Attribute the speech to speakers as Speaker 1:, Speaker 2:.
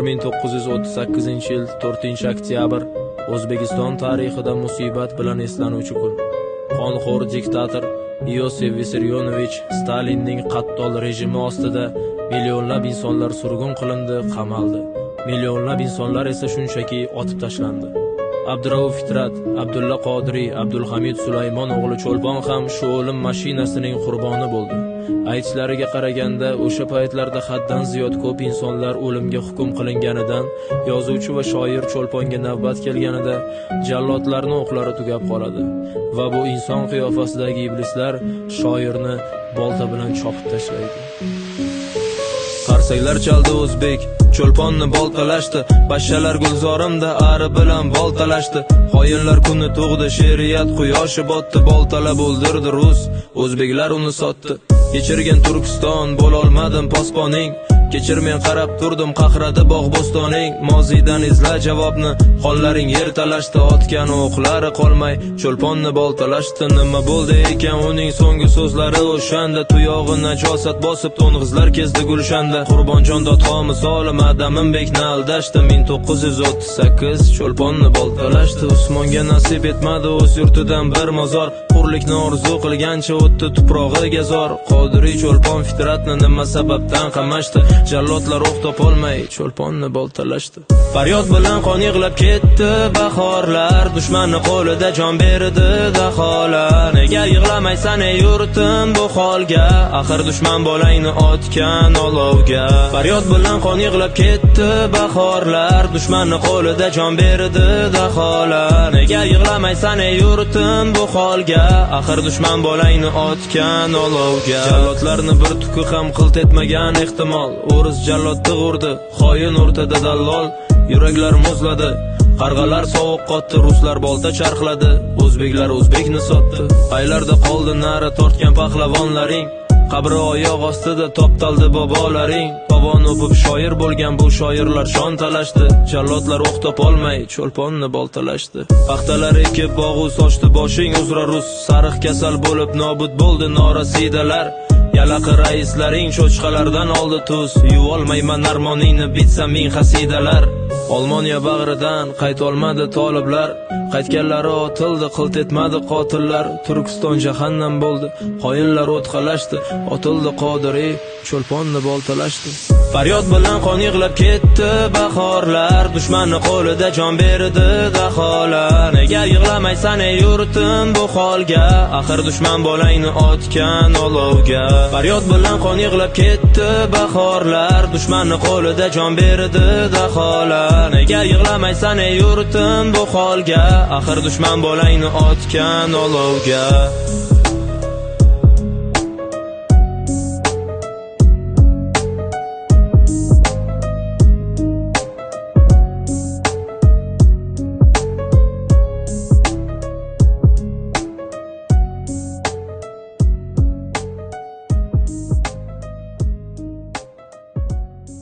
Speaker 1: 1938-yil 4-oktyabr O'zbekiston tarixida musibat bilan eslanuvchi kun. Qonxo'r diktator Iosif Vissarionovich Stalinning qattol rejimi ostida millionlab insonlar surgun qilindi, qamaldi. Millionlab insonlar esa shunchaki otib tashlandi. Abdurauf Fitrat, Abdulla Qodiriy, Abdulhamid Sulaymon o'g'li Cho'lpon ham shu o'lim mashinasining qurboni bo'ldi. Aytishlariga qaraganda, o'sha paytlarda haddan ziyod ko'p insonlar o'limga hukm qilinganidan, yozuvchi va shoir Cho'lponga navbat kelganida jallodlarning o'qlari tugab qoladi va bu inson qiyofasidagi iblislar shoirni bolta bilan chopib tashlaydi. Qarsaklar chaldi o'zbek, Cho'lponni boltalashdi, bashshalar gulzorimda ari bilan boltalashdi. Xoinlar kuni tug'di, she'riyat quyoshi botdi, boltalab o'ldirdi rus, o'zbeklar uni sotdi. Kechirgan Turkiston bo'lolmadim posponing, kechir men qarab turdim qahradi bog' bo'stoning. Mozidan izla javobni, qonlaring yer talashdi, otgan o'qlari qolmay Cho'lponni boltalashdi. Nima bo'ldi ekan uning so'nggi so'zlari o'shanda, tuyog'i najosat bosib to'ng'izlar kezdi gulshanda. Qurbonjon dodxo misoli Madaminbekni aldashdi. 1938 Cho'lponni boltalashdi. Usmonga nasib etmadi o'z yurtidan bir mozor, hurlikni orzu qilgancha o'tdi tuprog'iga zor. Qodiriy Cho'lpon Fitratni nima sababdan qamashdi, jallodlar o'q topolmay Cho'lponni boltalashdi. Faryod bilan qon yig'lab ketdi bahorlar, dushmanni qo'lida jon berdi daholar. Nega yig'lamaysan ey yurtim bu holga, axir dushman bolangni otgan olovga. Faryod bilan qon yig'lab ketdi bahorlar, dushmanni qo'lida jon berdi daholar. Nega yig'lamaysan ey yurtim bu holga, axir dushman bolangni otgan olovga. Jallodlarni bir tuki ham qilt etmagan ehtimol, o'ris jallodni urdi, xoin o'rtada dallol. Yuraklar muzladi, qarg'alar sovuq qotdi, ruslar bolta charxladi, o'zbeklar o'zbekni sotdi. Aylarda qoldi nari tortgan pahlavonlaring, qabri oyoq ostida toptaldi bobolaring. Pavon o'pib shoir bo'lgan bu shoirlar shon talashdi, jallodlar o'q topolmay Cho'lponni boltalashdi. Paxtalar ekib bog'u sochdi boshing uzra rus, sariq kasal bo'lib nobud bo'ldi norasidalar. Yalaqi raislaring cho'chqalardan oldi tuz, yuvolmayman armoningni bitsa ming xasidalar. Olmoniya bag'ridan qaytolmadi toliblar, qaytganlari otildi, qilt etmadi qotillar. Turkiston jahannam bo'ldi, xoinlar o'tqalashdi, otildi Qodiriy, Cho'lponni boltalashdi. Faryod bilan qon yig'lab ketdi bahorlar, dushmanni qo'lida jon berdi daholar. Nega yig'lamaysan ey yurtim bu holga, axir dushman bolangni otgan olovga. Faryod bilan qon yig'lab ketdi bahorlar, dushmanni qo'lida jon berdi daholar. Nega yig'lamaysan ey yurtim bu holga, axir dushman bolangni otgan olovga.